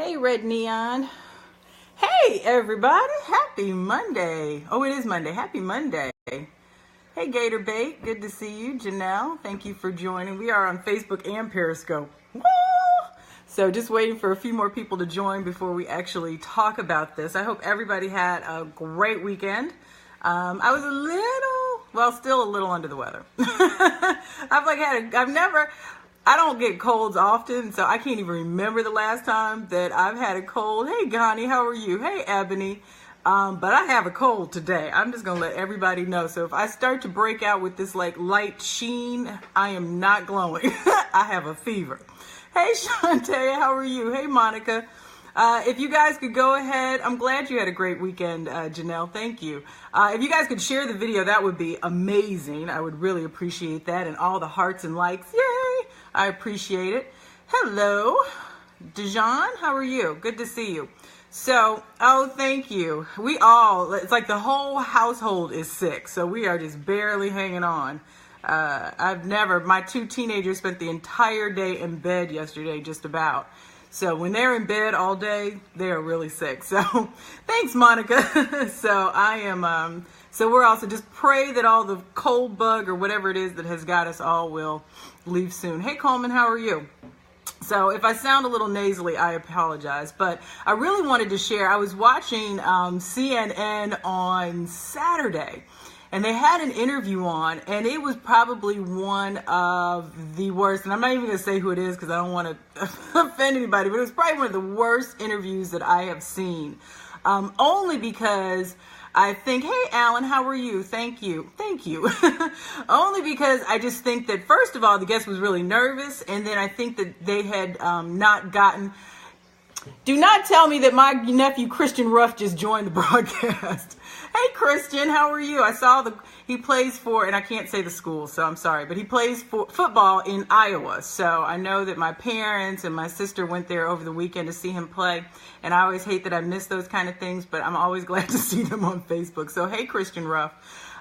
Hey, Red Neon. Hey, everybody. Happy Monday. Oh, it is Monday. Happy Monday. Hey, Gator Bait. Good to see you. Janelle, thank you for joining. We are on Facebook and Periscope. Woo! So just waiting for a few more people to join before we actually talk about this. I hope everybody had a great weekend. I was still a little under the weather. I don't get colds often, so I can't even remember the last time that I've had a cold. Hey, Gani, how are you? Hey, Ebony. But I have a cold today. I'm just going to let everybody know. So if I start to break out with this light sheen, I am not glowing. I have a fever. Hey, Shantae, how are you? Hey, Monica. If you guys could go ahead, I'm glad you had a great weekend, Janelle. Thank you. If you guys could share the video, that would be amazing. I would really appreciate that. And all the hearts and likes. Yay! I appreciate it. Hello, Dijon. How are you? Good to see you. So, thank you. It's like the whole household is sick. So we are just barely hanging on. My two teenagers spent the entire day in bed yesterday, just about. So when they're in bed all day, they are really sick. So thanks, Monica. So we're also just pray that all the cold bug or whatever it is that has got us all will leave soon. Hey, Coleman, how are you? So if I sound a little nasally, I apologize. But I really wanted to share, I was watching CNN on Saturday. And they had an interview on, and it was probably one of the worst. And I'm not even going to say who it is because I don't want to offend anybody, but it was probably one of the worst interviews that I have seen. Only because I think, hey, Alan, how are you? Thank you. Thank you. Only because I just think that, first of all, the guest was really nervous. And then I think that they had not gotten... Do not tell me that my nephew Christian Ruff just joined the broadcast. Hey, Christian, how are you? I saw he plays for, and I can't say the school, so I'm sorry, but he plays for football in Iowa. So I know that my parents and my sister went there over the weekend to see him play. And I always hate that I miss those kind of things, but I'm always glad to see them on Facebook. So, hey, Christian Ruff.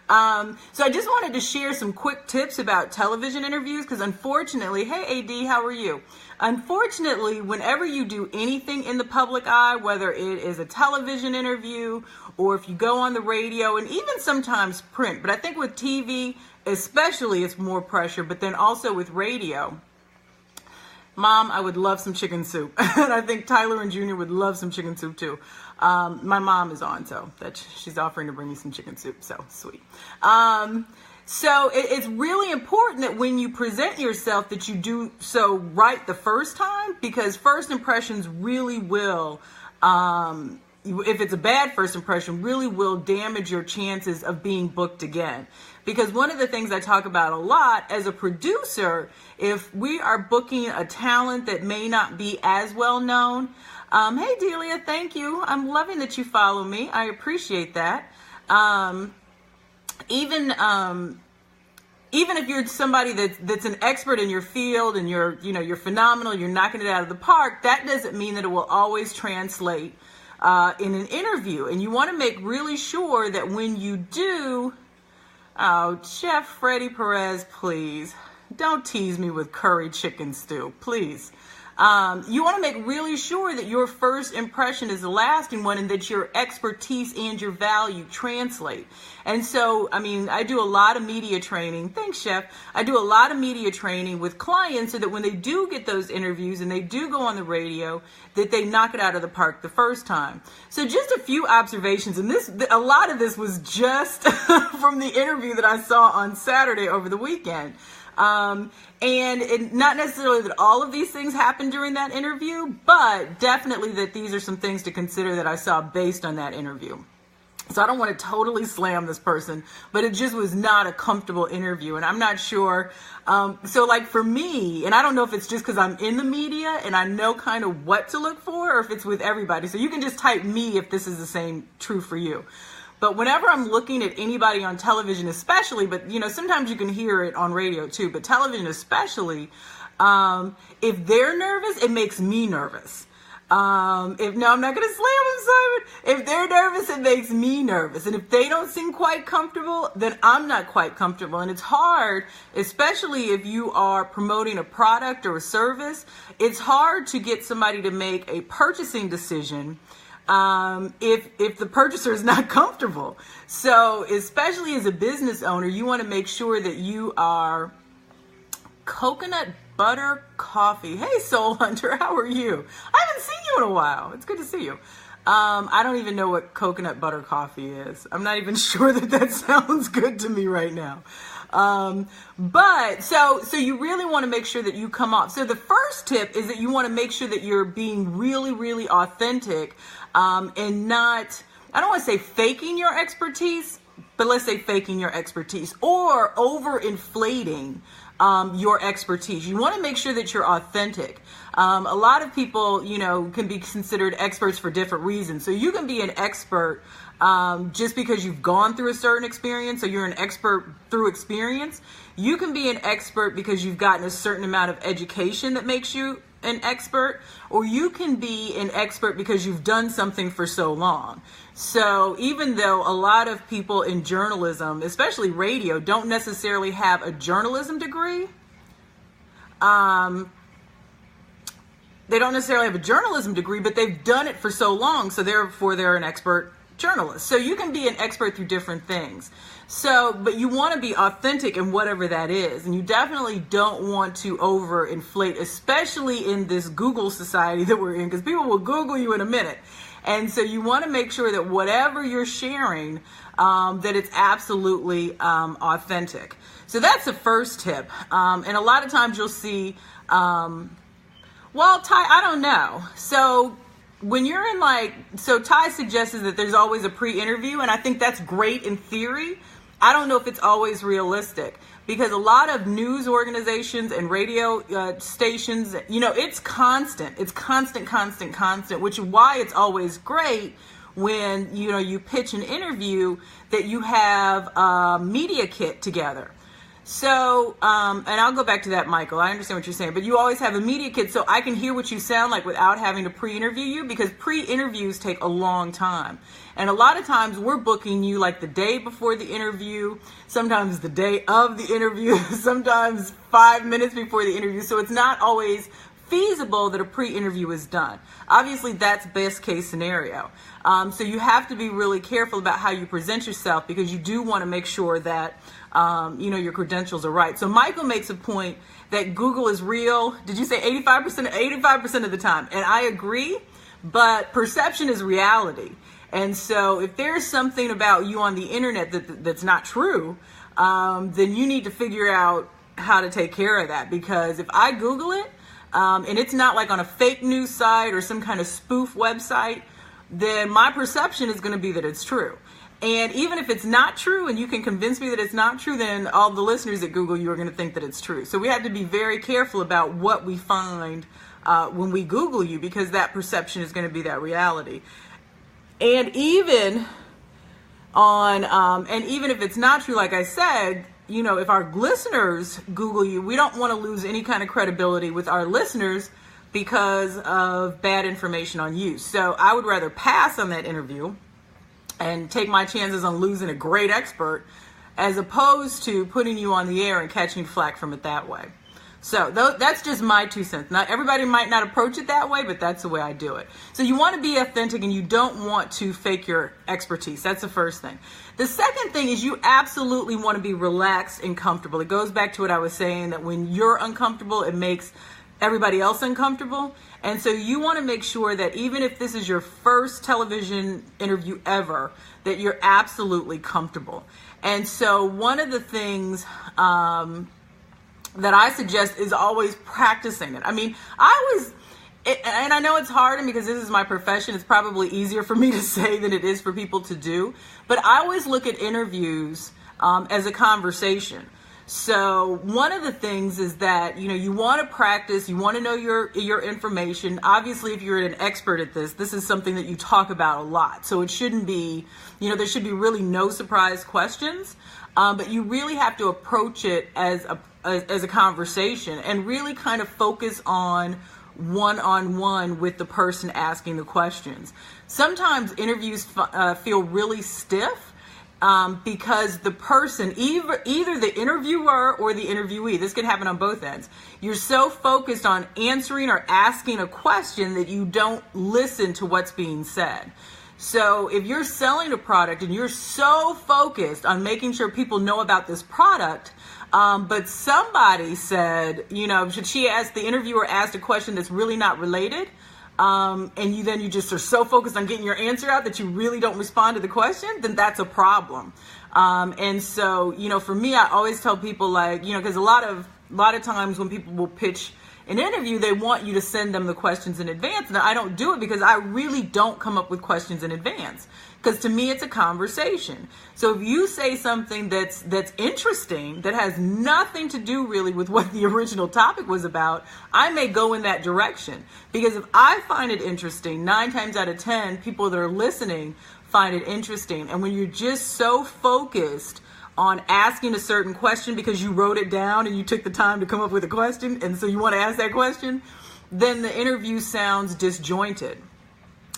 So I just wanted to share some quick tips about television interviews because unfortunately, hey AD, how are you? Unfortunately, whenever you do anything in the public eye, whether it is a television interview or if you go on the radio and even sometimes print, but I think with TV especially it's more pressure, but then also with radio. Mom, I would love some chicken soup. And I think Tyler and Junior would love some chicken soup too. My mom is on, so she's offering to bring me some chicken soup, so sweet. So it's really important that when you present yourself that you do so right the first time, because first impressions really will, if it's a bad first impression, really will damage your chances of being booked again. Because one of the things I talk about a lot as a producer, if we are booking a talent that may not be as well known, hey Delia, thank you. I'm loving that you follow me. I appreciate that. Even if you're somebody that's an expert in your field and you're phenomenal, you're knocking it out of the park, that doesn't mean that it will always translate in an interview. And you want to make really sure that when you do, Chef Freddie Perez, please don't tease me with curry chicken stew, please. You want to make really sure that your first impression is the lasting one and that your expertise and your value translate. And so, I do a lot of media training. Thanks, Chef. I do a lot of media training with clients so that when they do get those interviews and they do go on the radio, that they knock it out of the park the first time. So just a few observations. And a lot of this was just from the interview that I saw on Saturday over the weekend. And not necessarily that all of these things happened during that interview, but definitely that these are some things to consider that I saw based on that interview. So I don't want to totally slam this person, but it just was not a comfortable interview. And I'm not sure. So like for me, and I don't know if it's just because I'm in the media and I know kind of what to look for or if it's with everybody. So you can just type me if this is the same true for you. But whenever I'm looking at anybody on television, especially, but sometimes you can hear it on radio too, but television especially, if they're nervous, it makes me nervous. If no, I'm not going to slam them, Simon. If they're nervous, it makes me nervous. And if they don't seem quite comfortable, then I'm not quite comfortable. And it's hard, especially if you are promoting a product or a service, it's hard to get somebody to make a purchasing decision if the purchaser is not comfortable. So especially as a business owner, you want to make sure that you are coconut butter coffee. Hey, Soul Hunter, how are you? I haven't seen you in a while. It's good to see you. I don't even know what coconut butter coffee is. I'm not even sure that sounds good to me right now. But so you really want to make sure that you come off. So the first tip is that you want to make sure that you're being really, really authentic, and not, I don't want to say faking your expertise, but let's say faking your expertise or overinflating your expertise. You want to make sure that you're authentic. A lot of people, can be considered experts for different reasons. So you can be an expert just because you've gone through a certain experience. So you're an expert through experience. You can be an expert because you've gotten a certain amount of education that makes you an expert, or you can be an expert because you've done something for so long. So even though a lot of people in journalism, especially radio, don't necessarily have a journalism degree, they don't necessarily have a journalism degree, but they've done it for so long, so therefore they're an expert journalist. So you can be an expert through different things. So, but you want to be authentic in whatever that is. And you definitely don't want to overinflate, especially in this Google society that we're in, because people will Google you in a minute. And so you want to make sure that whatever you're sharing, that it's absolutely authentic. So that's the first tip. And a lot of times you'll see, well, Ty, I don't know. So when you're in so Ty suggests that there's always a pre-interview, and I think that's great in theory. I don't know if it's always realistic, because a lot of news organizations and radio stations, it's constant. It's constant, which is why it's always great when, you pitch an interview that you have a media kit together. So, and I'll go back to that, Michael. I understand what you're saying, but you always have a media kit so I can hear what you sound like without having to pre-interview you, because pre-interviews take a long time. And a lot of times we're booking you like the day before the interview, sometimes the day of the interview, sometimes 5 minutes before the interview. So it's not always feasible that a pre-interview is done. Obviously, that's best case scenario. So you have to be really careful about how you present yourself, because you do want to make sure that your credentials are right. So Michael makes a point that Google is real. Did you say 85%? 85% of the time. And I agree, but perception is reality. And so if there's something about you on the internet that's not true, then you need to figure out how to take care of that. Because if I Google it, and it's not like on a fake news site or some kind of spoof website, then my perception is going to be that it's true. And even if it's not true and you can convince me that it's not true, then all the listeners at Google you are going to think that it's true. So we have to be very careful about what we find when we Google you, because that perception is going to be that reality. And even if it's not true, like I said, if our listeners Google you, we don't want to lose any kind of credibility with our listeners because of bad information on you. So I would rather pass on that interview and take my chances on losing a great expert, as opposed to putting you on the air and catching flack from it that way. So that's just my 2 cents. Now, everybody might not approach it that way, but that's the way I do it. So you want to be authentic, and you don't want to fake your expertise. That's the first thing. The second thing is you absolutely want to be relaxed and comfortable. It goes back to what I was saying, that when you're uncomfortable, it makes everybody else uncomfortable. And so you want to make sure that even if this is your first television interview ever, that you're absolutely comfortable. And so one of the things that I suggest is always practicing it. I mean, and I know it's hard, and because this is my profession, it's probably easier for me to say than it is for people to do. But I always look at interviews as a conversation. So one of the things is that, you want to practice, you want to know your information. Obviously, if you're an expert at this is something that you talk about a lot. So it shouldn't be, there should be really no surprise questions. But you really have to approach it as a conversation, and really kind of focus on one-on-one with the person asking the questions. Sometimes interviews feel really stiff because the person, either the interviewer or the interviewee, this could happen on both ends, you're so focused on answering or asking a question that you don't listen to what's being said. So if you're selling a product and you're so focused on making sure people know about this product, but somebody said, the interviewer asked a question that's really not related, and you just are so focused on getting your answer out that you really don't respond to the question, then that's a problem. And so, for me, I always tell people because a lot of times when people will pitch an interview, they want you to send them the questions in advance. Now, I don't do it because I really don't come up with questions in advance. Because to me, it's a conversation. So if you say something that's interesting, that has nothing to do really with what the original topic was about, I may go in that direction. Because if I find it interesting, 9 times out of 10, people that are listening find it interesting. And when you're just so focused on asking a certain question because you wrote it down and you took the time to come up with a question, and so you want to ask that question, then the interview sounds disjointed.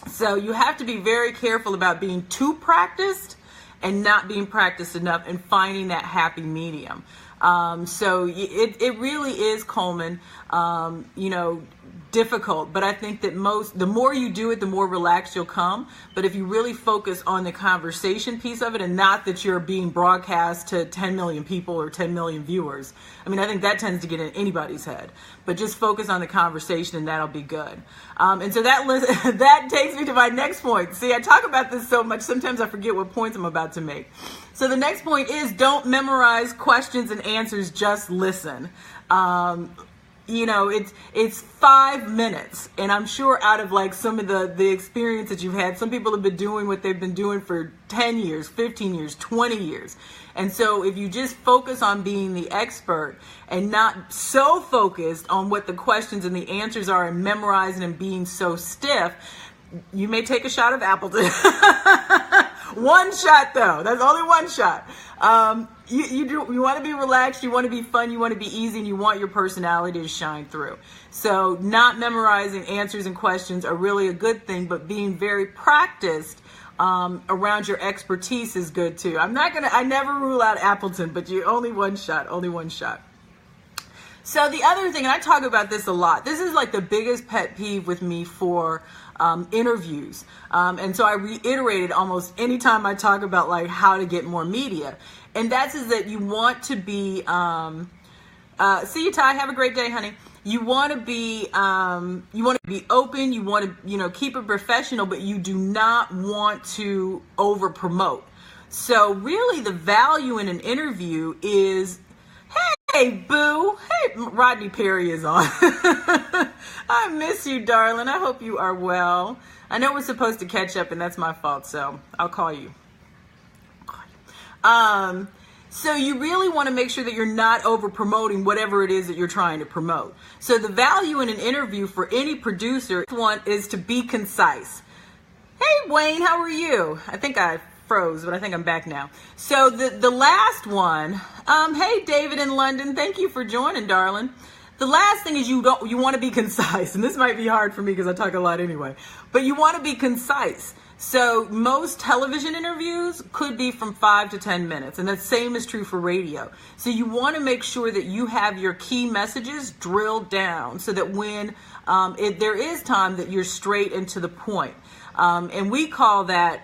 So you have to be very careful about being too practiced and not being practiced enough, and finding that happy medium. So it really is, Coleman, difficult, but I think that the more you do it, the more relaxed you'll come. But if you really focus on the conversation piece of it, and not that you're being broadcast to 10 million people or 10 million viewers, I think that tends to get in anybody's head. But just focus on the conversation, and that'll be good. And so that takes me to my next point. See, I talk about this so much, sometimes I forget what points I'm about to make. So the next point is, don't memorize questions and answers, just listen. It's 5 minutes, and I'm sure out of some of the experience that you've had, some people have been doing what they've been doing for 10 years, 15 years, 20 years. And so if you just focus on being the expert and not so focused on what the questions and the answers are and memorizing and being so stiff, you may take a shot of Appleton. One shot though, that's only one shot. You want to be relaxed, you want to be fun, you want to be easy, and you want your personality to shine through. So not memorizing answers and questions are really a good thing, but being very practiced around your expertise is good too. I never rule out Appleton, but only one shot. So the other thing, and I talk about this a lot, this is the biggest pet peeve with me for interviews. And so I reiterate it almost anytime I talk about how to get more media. And that's that you want to be, see you, Ty, have a great day, honey. You want to be open, you want to, keep it professional, but you do not want to over promote. So really the value in an interview is, hey, boo. Hey, Rodney Perry is on. I miss you, darling. I hope you are well. I know we're supposed to catch up, and that's my fault, so I'll call you. So you really want to make sure that you're not over promoting whatever it is that you're trying to promote. So the value in an interview for any producer is to be concise. Hey, Wayne, how are you? I think I froze, but I think I'm back now. So the last one, hey, David in London, thank you for joining, darling. The last thing is you want to be concise, and this might be hard for me because I talk a lot anyway, but you want to be concise. So most television interviews could be from 5 to 10 minutes, and the same is true for radio. So you want to make sure that you have your key messages drilled down so that when there is time that you're straight and to the point. And we call that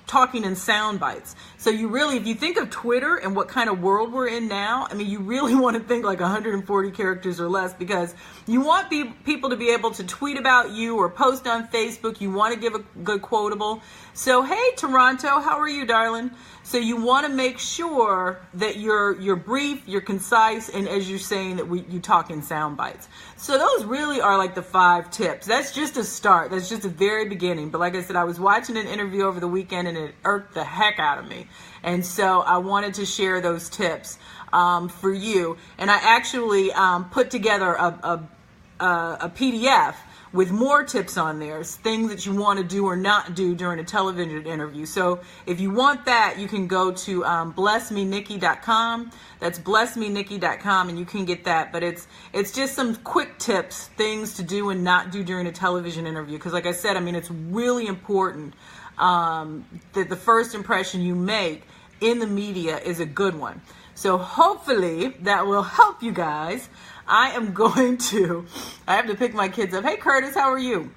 talking in sound bites. So if you think of Twitter and what kind of world we're in now, you really want to think 140 characters or less, because you want people to be able to tweet about you or post on Facebook. You want to give a good quotable. So, hey, Toronto, how are you, darling? So you want to make sure that you're brief, you're concise, and as you're saying that you talk in sound bites. So those really are the 5 tips. That's just a start. That's just a very beginning. But like I said, I was watching an interview over the weekend and it irked the heck out of me. And so I wanted to share those tips for you. And I actually put together a PDF with more tips on there, things that you want to do or not do during a television interview. So if you want that, you can go to blessmenikki.com. That's blessmenikki.com, and you can get that. But it's just some quick tips, things to do and not do during a television interview. Because like I said, I mean, it's really important that the first impression you make in the media is a good one. So hopefully that will help you guys. I have to pick my kids up. Hey Curtis, how are you?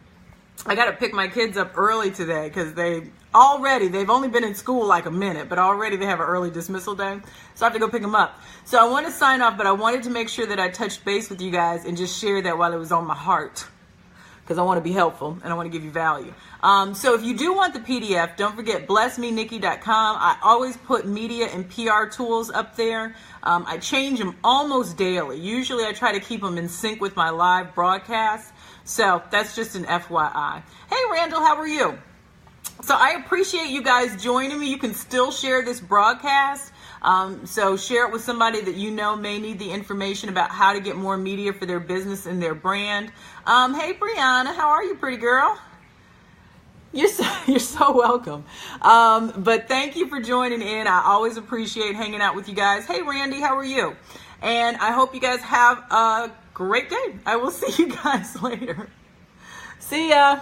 I got to pick my kids up early today because they've only been in school like a minute, but already they have an early dismissal day. So I have to go pick them up. So I want to sign off, but I wanted to make sure that I touched base with you guys and just share that while it was on my heart, because I want to be helpful and I want to give you value. So if you do want the PDF, don't forget blessmenikki.com. I always put media and PR tools up there. I change them almost daily. Usually I try to keep them in sync with my live broadcast. So that's just an FYI. Hey Randall, how are you? So I appreciate you guys joining me. You can still share this broadcast. So share it with somebody that you know may need the information about how to get more media for their business and their brand. Hey Brianna, how are you, pretty girl? You're so welcome. But thank you for joining in. I always appreciate hanging out with you guys. Hey Randy, how are you? And I hope you guys have a great day. I will see you guys later. See ya.